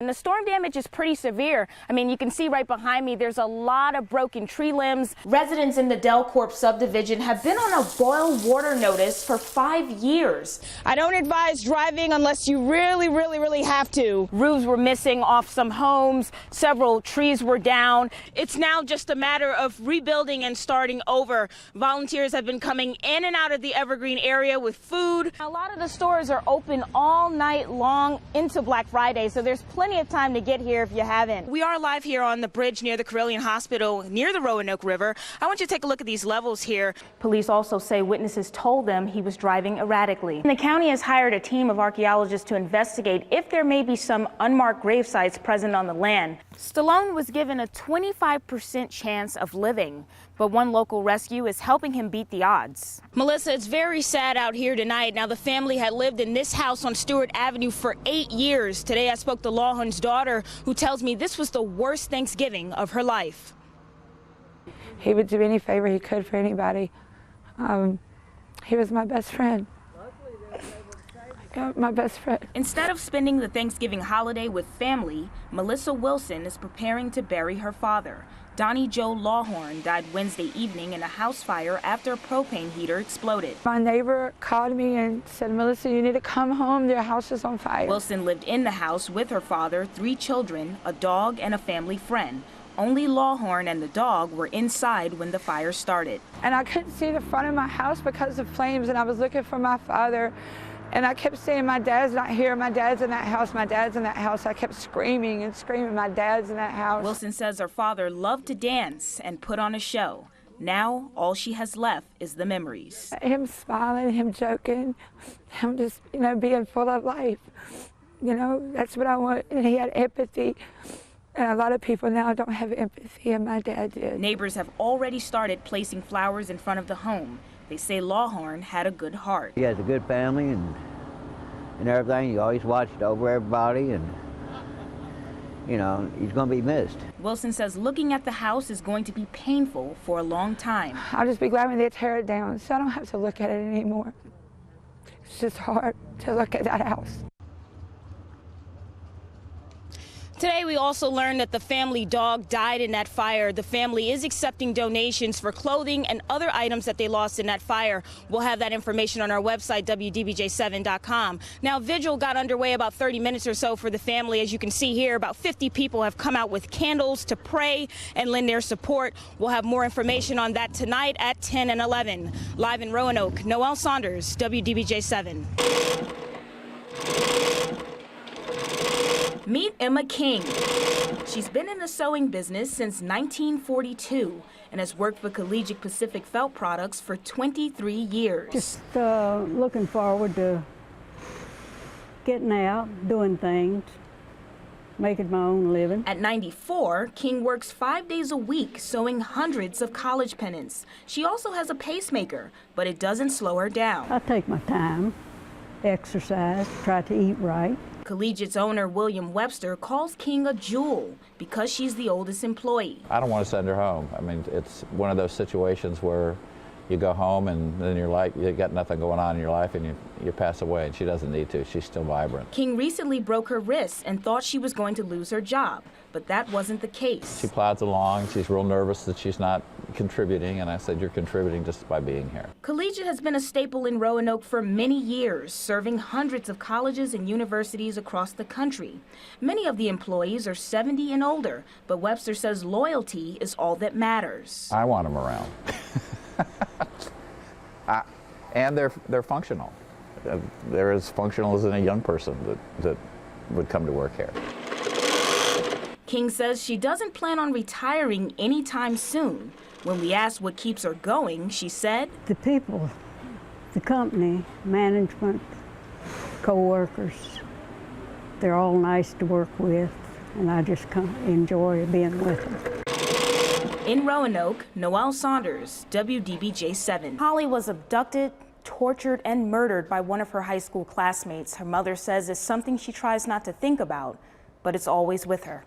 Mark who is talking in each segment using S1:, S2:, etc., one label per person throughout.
S1: And the storm damage is pretty severe. I mean, you can see right behind me, there's a lot of broken tree limbs. Residents in the Delcorp subdivision have been on a boil water notice for 5 years. I don't advise driving unless you really have to. Roofs were missing off some homes. Several trees were down. It's now just a matter of rebuilding and starting over. Volunteers have been coming in and out of the Evergreen area with food. A lot of the stores are open all night long into Black Friday, so there's plenty of time to get here if you haven't. We are live here on the bridge near the Carilion Hospital, near the Roanoke River. I want you to take a look at these levels here. Police also say witnesses told them he was driving erratically. And the county has hired a team of archaeologists to investigate if there may be some unmarked grave sites present on the land. Stallone was given a 25% chance of living, but one local rescue is helping him beat the odds. Melissa, it's very sad out here tonight. Now, the family had lived in this house on Stewart Avenue for 8 years. Today, I spoke to Lawhorn's daughter, who tells me this was the worst Thanksgiving of her life.
S2: He would do any favor he could for anybody. He was my best friend. My best friend. Instead
S1: of spending the Thanksgiving holiday with family, Melissa Wilson is preparing to bury her father. Donnie Joe Lawhorn died Wednesday evening in a house fire after a propane heater exploded.
S2: My neighbor called me and said, Melissa, you need to come home. Their house is on fire.
S1: Wilson lived in the house with her father, 3 children, a dog, and a family friend. Only Lawhorn and the dog were inside when the fire started.
S2: And I couldn't see the front of my house because of flames, and I was looking for my father. And I kept saying, my dad's not here, my dad's in that house, my dad's in that house. I kept screaming and screaming, my dad's in that house.
S1: Wilson says her father loved to dance and put on a show. Now, all she has left is the memories.
S2: Him smiling, him joking, him just, being full of life. That's what I want. And he had empathy. And a lot of people now don't have empathy, and my dad did.
S1: Neighbors have already started placing flowers in front of the home. They say Lawhorn had a good heart.
S3: He has a good family and everything. He always watched over everybody, and he's going to be missed.
S1: Wilson says looking at the house is going to be painful for a long time.
S2: I'll just be glad when they tear it down, so I don't have to look at it anymore. It's just hard to look at that house.
S1: Today, we also learned that the family dog died in that fire. The family is accepting donations for clothing and other items that they lost in that fire. We'll have that information on our website, WDBJ7.com. Now, vigil got underway about 30 minutes or so for the family. As you can see here, about 50 people have come out with candles to pray and lend their support. We'll have more information on that tonight at 10 and 11. Live in Roanoke, Noell Saunders, WDBJ7. Meet Emma King. She's been in the sewing business since 1942 and has worked for Collegiate Pacific Felt Products for 23 years.
S4: Just looking forward to getting out, doing things, making my own living.
S1: At 94, King works 5 days a week sewing hundreds of college pennants. She also has a pacemaker, but it doesn't slow her down.
S4: I take my time, exercise, try to eat right.
S1: Collegiate's owner, William Webster, calls King a jewel because she's the oldest employee.
S5: I don't want to send her home. I mean, it's one of those situations where you go home and then you're like, you got nothing going on in your life and you pass away, and she doesn't need to. She's still vibrant.
S1: King recently broke her wrist and thought she was going to lose her job, but that wasn't the case.
S5: She plods along. She's real nervous that she's not contributing, and I said, you're contributing just by being here.
S1: Collegiate has been a staple in Roanoke for many years, serving hundreds of colleges and universities across the country. Many of the employees are 70 and older, but Webster says loyalty is all that matters.
S5: I want them around. And they're functional. They're as functional as any young person that would come to work here.
S1: King says she doesn't plan on retiring anytime soon. When we asked what keeps her going, she said,
S4: the people, the company, management, co-workers, they're all nice to work with, and I just enjoy being with them.
S1: In Roanoke, Noell Saunders, WDBJ7. Holly was abducted, tortured, and murdered by one of her high school classmates. Her mother says it's something she tries not to think about, but it's always with her.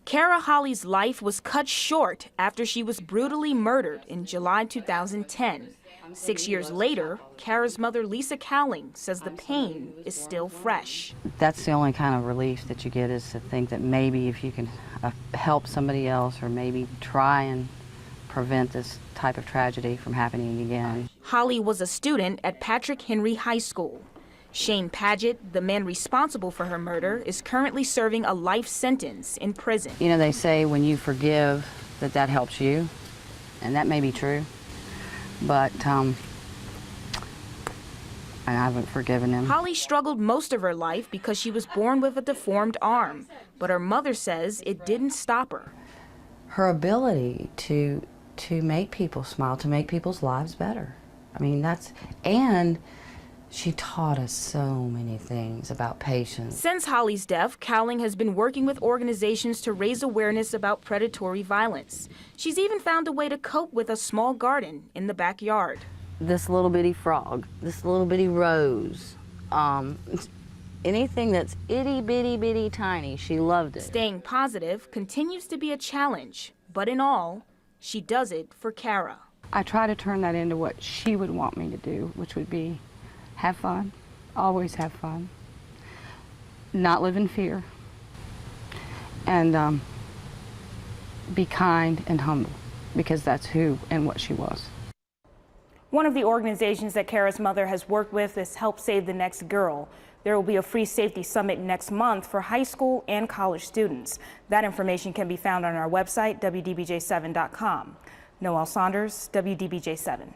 S1: Kara Holly's life was cut short after she was brutally murdered in July 2010. 6 years later, Kara's mother, Lisa Cowling, says the pain is still fresh.
S6: That's the only kind of relief that you get, is to think that maybe if you can help somebody else, or maybe try and prevent this type of tragedy from happening again.
S1: Holly was a student at Patrick Henry High School. Shane Paget, the man responsible for her murder, is currently serving a life sentence in prison.
S6: You know, they say when you forgive that helps you, and that may be true, but I haven't forgiven him.
S1: Holly struggled most of her life because she was born with a deformed arm, but her mother says it didn't stop her.
S6: Her ability to make people smile, to make people's lives better. I mean, and she taught us so many things about patience.
S1: Since Holly's death, Cowling has been working with organizations to raise awareness about predatory violence. She's even found a way to cope with a small garden in the backyard.
S6: This little bitty frog, this little bitty rose, anything that's itty bitty bitty tiny, she loved it.
S1: Staying positive continues to be a challenge, but in all, she does it for Kara.
S2: I try to turn that into what she would want me to do, which would be have fun, always have fun, not live in fear, and be kind and humble, because that's who and what she was.
S1: One of the organizations that Kara's mother has worked with is Help Save the Next Girl. There will be a free safety summit next month for high school and college students. That information can be found on our website, WDBJ7.com. Noell Saunders, WDBJ7.